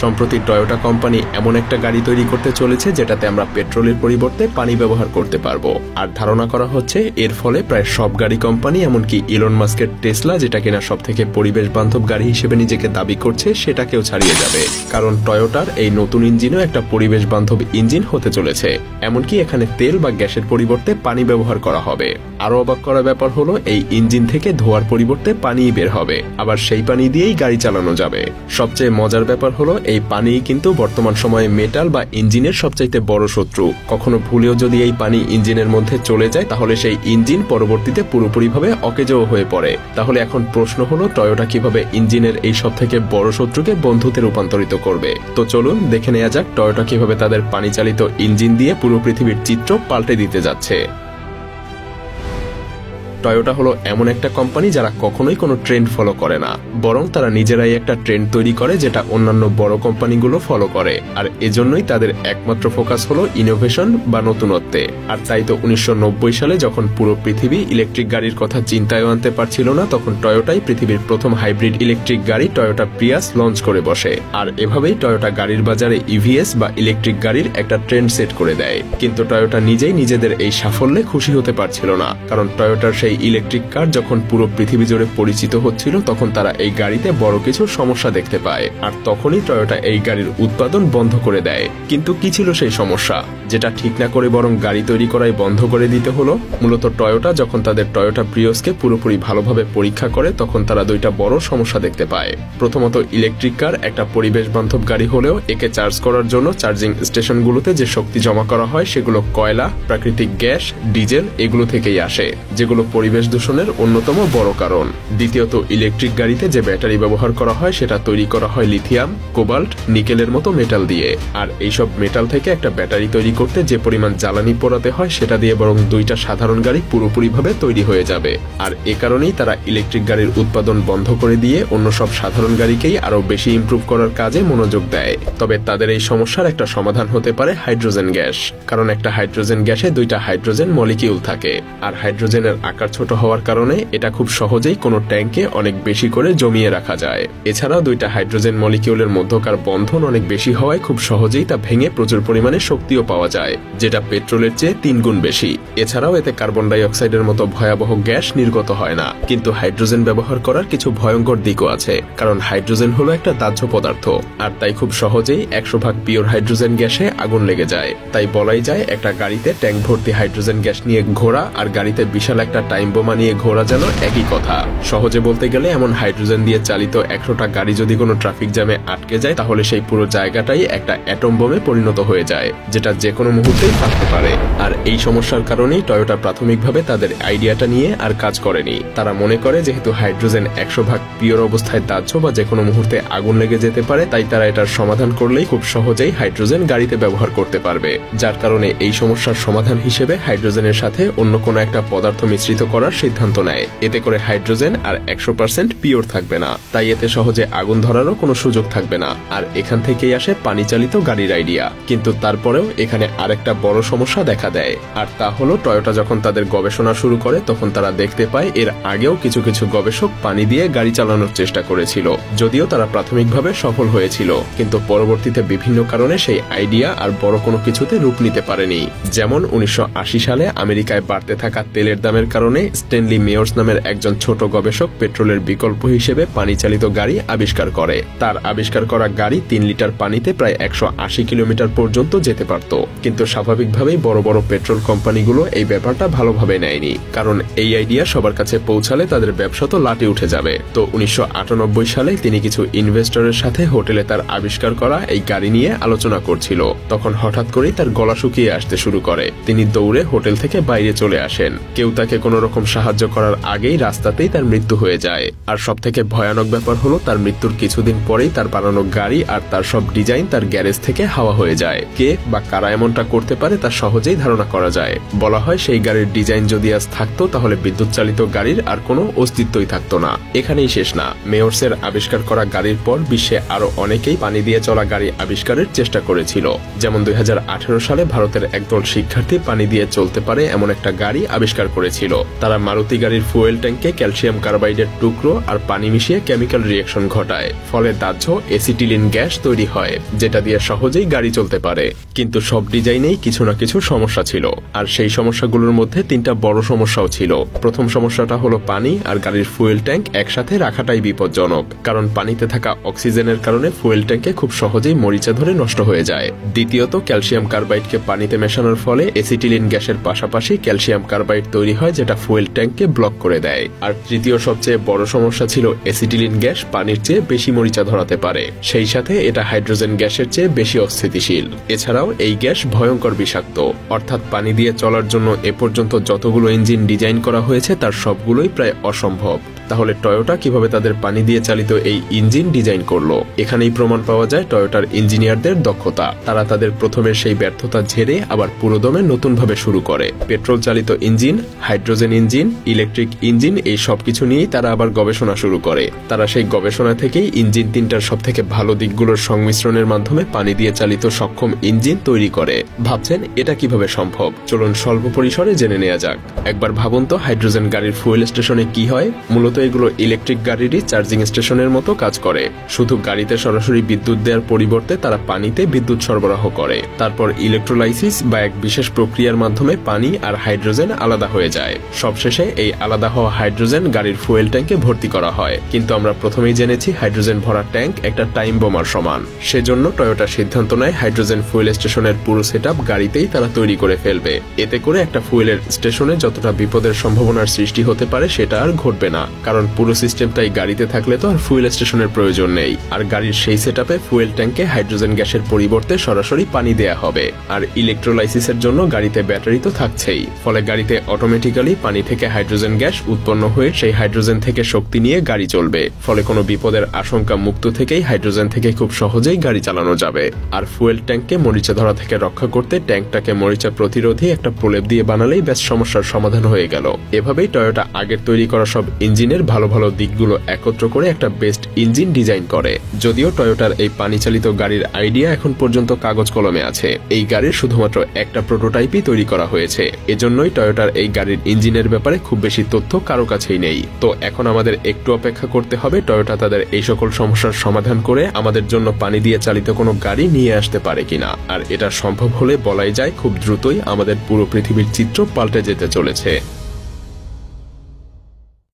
সম্প্রতি Toyota company এমন একটা গাড়ি তৈরি করতে চলেছে যেটাতে আমরা পেট্রোলের পরিবর্তে পানি ব্যবহার করতে পারবো। আর ধারণা করা হচ্ছে এর ফলে প্রায় সব গাড়ি কোম্পানি, এমনকি ইলন মাস্কের টেসলা, যেটা কিনা সব থেকে পরিবেশ বান্ধব গাড়ি হিসেবে নিজেকে দাবি করছে, সেটাকেও ছাড়িয়ে যাবে। কারণ টয়োটার এই নতুন ইঞ্জিনও একটা পরিবেশ বান্ধব ইঞ্জিন হতে চলেছে। এমনকি এখানে তেল বা গ্যাসের পরিবর্তে পানি ব্যবহার করা হবে। আরো অবাক করা ব্যাপার হলো এই ইঞ্জিন থেকে ধোয়ার পরিবর্তে পানি বের হবে, আবার সেই পানি দিয়েই গাড়ি চালানো যাবে। সবচেয়ে মজার ব্যাপার হলো এই পানি কিন্তু বর্তমান সময়ে মেটাল বা ইঞ্জিনের সবচাইতে বড় শত্রু। কখনো ভুলেও যদি এই পানি ইঞ্জিনের মধ্যে চলে যায় তাহলে সেই ইঞ্জিন পরবর্তীতে পুরোপুরিভাবে অকেজো হয়ে পড়ে। তাহলে এখন প্রশ্ন হলো টয়োটা কিভাবে ইঞ্জিনের এই সব থেকে বড় শত্রুকে বন্ধুতে রূপান্তরিত করবে। তো চলুন দেখে নেওয়া যাক টয়োটা কিভাবে তাদের পানি চালিত ইঞ্জিন দিয়ে পুরো পৃথিবীর চিত্র পাল্টে দিতে যাচ্ছে। টয়োটা হলো এমন একটা কোম্পানি যারা কখনোই কোনো ট্রেন্ড ফলো করে না, বরং তারা নিজেরাই একটা ট্রেন্ড তৈরি করে যেটা অন্যান্য বড় কোম্পানিগুলো ফলো করে। আর এজন্যই তাদের একমাত্র ফোকাস হলো ইনোভেশন বা নতুনত্বে। আর তাই তো 1990 সালে যখন পুরো পৃথিবী ইলেকট্রিক গাড়ির কথা চিন্তায় আনতে পারছিল না, তখন টয়োটাই পৃথিবীর প্রথম হাইব্রিড ইলেকট্রিক গাড়ি টয়োটা প্রিয়াস লঞ্চ করে বসে। আর এভাবেই টয়োটা গাড়ির বাজারে ইভিএস বা ইলেকট্রিক গাড়ির একটা ট্রেন্ড সেট করে দেয়। কিন্তু টয়োটা নিজেই নিজেদের এই সাফল্যে খুশি হতে পারছিল না, কারণ টয়োটার সেই ইলেকট্রিক কার যখন পুরো পৃথিবী জুড়ে পরিচিত হচ্ছিল তখন তারা এই গাড়িতে বড় কিছু সমস্যা দেখতে পায়। আর তখনই টয়োটা এই গাড়ির উৎপাদন বন্ধ করে দেয়। কিন্তু কি ছিল সেই সমস্যা, যেটা ঠিক না করে বরং গাড়ি তৈরি করাই বন্ধ করে দিতে হলো? মূলত টয়োটা যখন তাদের টয়োটা প্রিয়াসকে পুরোপুরি ভালোভাবে পরীক্ষা করে তখন তারা দুইটা বড় সমস্যা দেখতে পায়। প্রথমত, ইলেকট্রিক কার একটা পরিবেশ বান্ধব গাড়ি হলেও একে চার্জ করার জন্য চার্জিং স্টেশনগুলোতে যে শক্তি জমা করা হয় সেগুলো কয়লা, প্রাকৃতিক গ্যাস, ডিজেল এগুলো থেকেই আসে, যেগুলো পরিবেশ দূষণের অন্যতম বড় কারণ। দ্বিতীয়ত, ইলেকট্রিক গাড়িতে যে ব্যাটারি ব্যবহার করা হয় সেটা তৈরি করা হয় লিথিয়াম, কোবাল্ট, নিকেলের মতো মেটাল দিয়ে। আর এইসব মেটাল থেকে একটা ব্যাটারি তৈরি করতে যে পরিমাণ জ্বালানি পোড়াতে হয় সেটা দিয়ে বরং দুইটা সাধারণ গাড়ি পুরোপুরিভাবে তৈরি হয়ে যাবে। আর এ কারণেই তারা ইলেকট্রিক গাড়ির উৎপাদন বন্ধ করে দিয়ে অন্য সব সাধারণ গাড়িকেই আরো বেশি ইমপ্রুভ করার কাজে মনোযোগ দেয়। তবে তাদের এই সমস্যার একটা সমাধান হতে পারে হাইড্রোজেন গ্যাস, কারণ একটা হাইড্রোজেন গ্যাসে দুইটা হাইড্রোজেন মলিকিউল থাকে। আর হাইড্রোজেনের আকার ছোট হওয়ার কারণে এটা খুব সহজেই কোনো ট্যাঙ্কে অনেক বেশি করে জমিয়ে রাখা যায়। এছাড়াও দুইটা হাইড্রোজেন মলিকিউলের মধ্যকার বন্ধন অনেক বেশি হওয়ায় খুব সহজেই তা ভেঙে প্রচুর পরিমাণে শক্তিও পাওয়া যায়, যেটা পেট্রোলের চেয়ে 3 গুণ বেশি। এছাড়াও এতে কার্বন ডাই অক্সাইডের মতো ভয়াবহ গ্যাস নির্গত হয় না। কিন্তু হাইড্রোজেন ব্যবহার করার কিছু ভয়ঙ্কর দিকও আছে, কারণ হাইড্রোজেন হলো একটা দাহ্য পদার্থ। আর তাই খুব সহজেই 100% পিওর হাইড্রোজেন গ্যাসে আগুন লেগে যায়। তাই বলাই যায় একটা গাড়িতে ট্যাঙ্ক ভর্তি হাইড্রোজেন গ্যাস নিয়ে ঘোরা আর গাড়িতে বিশাল একটা টাইম বোমা নিয়ে ঘোরা যেন একই কথা। সহজে বলতে গেলে এমন হাইড্রোজেন দিয়ে চালিত 100টা গাড়ি যদি কোনো ট্রাফিক জ্যামে আটকে যায় তাহলে সেই পুরো জায়গাটাই একটা অ্যাটম বোমে পরিণত হয়ে যায়, যেটা যে কোনো মুহূর্তেই ফাটতে পারে। আর এই সমস্যার কারণেই টয়োটা প্রাথমিকভাবে তাদের আইডিয়াটা নিয়ে আর কাজ করেনি। তারা মনে করে যেহেতু হাইড্রোজেন 100% পিওর অবস্থায় দাহ্য বা যে কোনো মুহূর্তে আগুন লেগে যেতে পারে, তাই তারা এটার সমাধান করলেই খুব সহজেই হাইড্রোজেন গাড়িতে ব্যবহার করতে পারবে। যার কারণে এই সমস্যার সমাধান হিসেবে হাইড্রোজেনের সাথে অন্য কোনো একটা পদার্থ মিশ্রিত করার সিদ্ধান্ত নেয়। এতে করে হাইড্রোজেন আর 100% পিওর থাকবে না, তাই এতে সহজে আগুন ধরারও কোনো সুযোগ থাকবে না। আর এখান থেকেই আসে পানি চালিত গাড়ির আইডিয়া। কিন্তু তারপরেও এখানে আরেকটা বড় সমস্যা দেখা দেয়, আর তা হলো টয়োটা যখন তাদের গবেষণা শুরু করে তখন তারা দেখতে পায় এর আগেও কিছু কিছু গবেষক পানি দিয়ে গাড়ি চালানোর চেষ্টা করেছিল, যদিও তারা প্রাথমিকভাবে সফল হয়েছিল, কিন্তু পরবর্তীতে বিভিন্ন কারণে সেই আইডিয়া আর বড় কোনো কিছুতে রূপ নিতে পারেনি। যেমন 1980 সালে আমেরিকায় বাড়তে থাকা তেলের দামের কারণে স্ট্যানলি মেয়র্স নামের একজন ছোট গবেষক পেট্রোলের বিকল্প হিসেবে পানি চালিত গাড়ি আবিষ্কার করে। তার আবিষ্কার করা গাড়ি 3 লিটার পানিতে প্রায় 180 কিলোমিটার পর্যন্ত যেতে পারত। কিন্তু স্বাভাবিকভাবেই বড় বড় পেট্রোল কোম্পানিগুলো এই ব্যাপারটা ভালোভাবে নেয়নি, কারণ এই আইডিয়া সবার কাছে পৌঁছালে তাদের ব্যবসা তো লাটে উঠে যাবে। তো 1998 সালে তিনি কিছু ইনভেস্টরের সাথে হোটেলে তার আবিষ্কার করা এই গাড়ি নিয়ে আলোচনা করছিল। তখন হঠাৎ করেই তার গলা শুকিয়ে আসতে শুরু করে। তিনি দৌড়ে হোটেল থেকে বাইরে চলে আসেন। কেউ তাকে কোনো রকম সাহায্য করার আগেই রাস্তাতেই তার মৃত্যু হয়ে যায়। আর সবথেকে ভয়ানক ব্যাপার হলো তার মৃত্যুর কিছুদিন পরেই তার বানানো গাড়ি আর তার সব ডিজাইন তার গ্যারেজ থেকে হাওয়া হয়ে যায়। কে বা কারা এমনটা করতে পারে তা সহজেই ধারণা করা যায়। বলা হয় সেই গাড়ির ডিজাইন যদি আজ থাকতো তাহলে বিদ্যুৎ চালিত গাড়ির আর কোনো অস্তিত্বই থাকতো না। এখানেই শেষ না, মেয়র্সের আবিষ্কার করা গাড়ির পর বিশ্বে আরো অনেকেই পানি দিয়ে চলা গাড়ি আবিষ্কারের চেষ্টা করেছিল। যেমন 2018 সালে ভারতের একদল শিক্ষার্থী পানি দিয়ে চলতে পারে এমন একটা গাড়ি আবিষ্কার করেছিল, তারা মারুতি গাড়ির ফুয়েল ট্যাঙ্কে ক্যালসিয়াম কার্বাইডের টুকরো আর পানি মিশিয়ে কেমিক্যাল রিঅ্যাকশন ঘটায়, ফলে দাহ্য এসিটিলিন গ্যাস তৈরি হয়, যেটা দিয়ে সহজেই গাড়ি চলতে পারে। কিন্তু সব ডিজাইনেই কিছু না কিছু সমস্যা ছিল, আর সেই সমস্যাগুলোর মধ্যে 3টা বড় সমস্যাও ছিল। প্রথম সমস্যাটা হলো পানি আর গাড়ির ফুয়েল ট্যাঙ্ক একসাথে রাখাটাই বিপজ্জনক, কারণ পানিতে থাকা অক্সিজেনের কারণে ফুয়েল ট্যাঙ্কে খুব সহজেই মরিচা ধরে নষ্ট হয়ে যায়। দ্বিতীয়ত, ক্যালসিয়াম কার্বাইডকে পানিতে মেশানোর ফলে এসিটিলিন গ্যাসের পাশাপাশি ক্যালসিয়াম কার্বাইড তৈরি হয়, যেটা ফুয়েল ট্যাঙ্ককে ব্লক করে দেয়। আর তৃতীয় সবচেয়ে বড় সমস্যা ছিল এসিটিলিন গ্যাস পানির চেয়ে বেশি মরিচা ধরাতে পারে, সেই সাথে এটা হাইড্রোজেন গ্যাসের চেয়ে বেশি অস্থিতিশীল। এছাড়াও এই গ্যাস ভয়ঙ্কর বিষাক্ত, অর্থাৎ পানি দিয়ে চলার জন্য এ পর্যন্ত যতগুলো ইঞ্জিন ডিজাইন করা হয়েছে তার সবগুলোই প্রায় অসম্ভব। তাহলে টয়োটা কিভাবে তাদের পানি দিয়ে চালিত এই ইঞ্জিন ডিজাইন করলো? এখানেই প্রমাণ পাওয়া যায় টয়োটার ইঞ্জিনিয়ারদের দক্ষতা। তারা তাদের প্রথমের সেই ব্যর্থতা ঝেড়ে আবার পুরোদমে নতুনভাবে শুরু করে। পেট্রোল চালিত engine, hydrogen engine, electric engine, এই সবকিছু নিয়েই তারা আবার গবেষণা শুরু করে। তারা সেই গবেষণা থেকেই ইঞ্জিন 3টার সব থেকে ভালো দিকগুলোর সংমিশ্রণের মাধ্যমে পানি দিয়ে চালিত সক্ষম ইঞ্জিন তৈরি করে। ভাবছেন এটা কিভাবে সম্ভব? চলুন স্বল্প পরিসরে জেনে নেওয়া যাক। একবার ভাবুন তো, হাইড্রোজেন গাড়ির ফুয়েল স্টেশনে কি হয়? মূলত এগুলো ইলেকট্রিক গাড়িরই চার্জিং স্টেশনের মতো কাজ করে। শুধু গাড়িতে সরাসরি বিদ্যুৎ দেওয়ার পরিবর্তে তারা পানিতে বিদ্যুৎ সরবরাহ করে। তারপর ইলেকট্রোলাইসিস বা এক বিশেষ প্রক্রিয়ার মাধ্যমে পানি আর হাইড্রোজেন আলাদা হয়ে যায়। সবশেষে এই আলাদা হওয়া হাইড্রোজেন গাড়ির ফুয়েল ট্যাঙ্কে ভর্তি করা হয়। কিন্তু আমরা প্রথমেই জেনেছি হাইড্রোজেন ভরা ট্যাঙ্ক একটা টাইম বোমার সমান। সেজন্য টয়োটা সিদ্ধান্ত নেয় হাইড্রোজেন ফুয়েল স্টেশনের পুরো সেটআপ গাড়িতেই তারা তৈরি করে ফেলবে। এতে করে একটা ফুয়েলের স্টেশনে যতটা বিপদের সম্ভাবনার সৃষ্টি হতে পারে সেটা আর ঘটবে না, কারণ পুরো সিস্টেমটাই গাড়িতে থাকলে তো আর ফুয়েল স্টেশনের প্রয়োজন নেই। আর গাড়ির সেই সেটআপে ফুয়েল ট্যাঙ্কে হাইড্রোজেন গ্যাসের পরিবর্তে সরাসরি পানি দেয়া হবে। আর ইলেকট্রোলাইসিসের জন্য গাড়িতে ব্যাটারি তো থাকছেই, ফলে গাড়িতে অটোমেটিক্যালি পানি থেকে হাইড্রোজেন গ্যাস উৎপন্ন হয়ে সেই হাইড্রোজেন থেকে শক্তি নিয়ে গাড়ি চলবে। ফলে কোনো বিপদের আশঙ্কা মুক্ত থেকেই হাইড্রোজেন থেকে খুব সহজেই গাড়ি চালানো যাবে। আর ফুয়েল ট্যাঙ্ককে মরিচা ধরা থেকে রক্ষা করতে ট্যাঙ্কটাকে মরিচা প্রতিরোধী একটা প্রলেপ দিয়ে বানালেই ব্যাস সমস্যার সমাধান হয়ে গেল। এভাবেই টয়োটা আগের তৈরি করা সব ইঞ্জিনের ভালো ভালো দিকগুলো একত্র করে একটা বেস্ট ইঞ্জিন ডিজাইন করে। যদিও টয়োটার এই পানি চালিত গাড়ির আইডিয়া এখন পর্যন্ত কাগজ কলমে আছে, এই গাড়ির শুধুমাত্র একটা প্রোটোটাইপই তৈরি করা হয়েছে। এজন্যই টয়োটার এই গাড়ির ইঞ্জিনের ব্যাপারে খুব বেশি তথ্য কারো কাছেই নেই। তো এখন আমাদের একটু অপেক্ষা করতে হবে টয়োটা তাদের এই সকল সমস্যার সমাধান করে আমাদের জন্য পানি দিয়ে চালিত কোনো গাড়ি নিয়ে আসতে পারে কিনা। আর এটা সম্ভব হলে বলাই যায় খুব দ্রুতই আমাদের পুরো পৃথিবীর চিত্র পাল্টে যেতে চলেছে।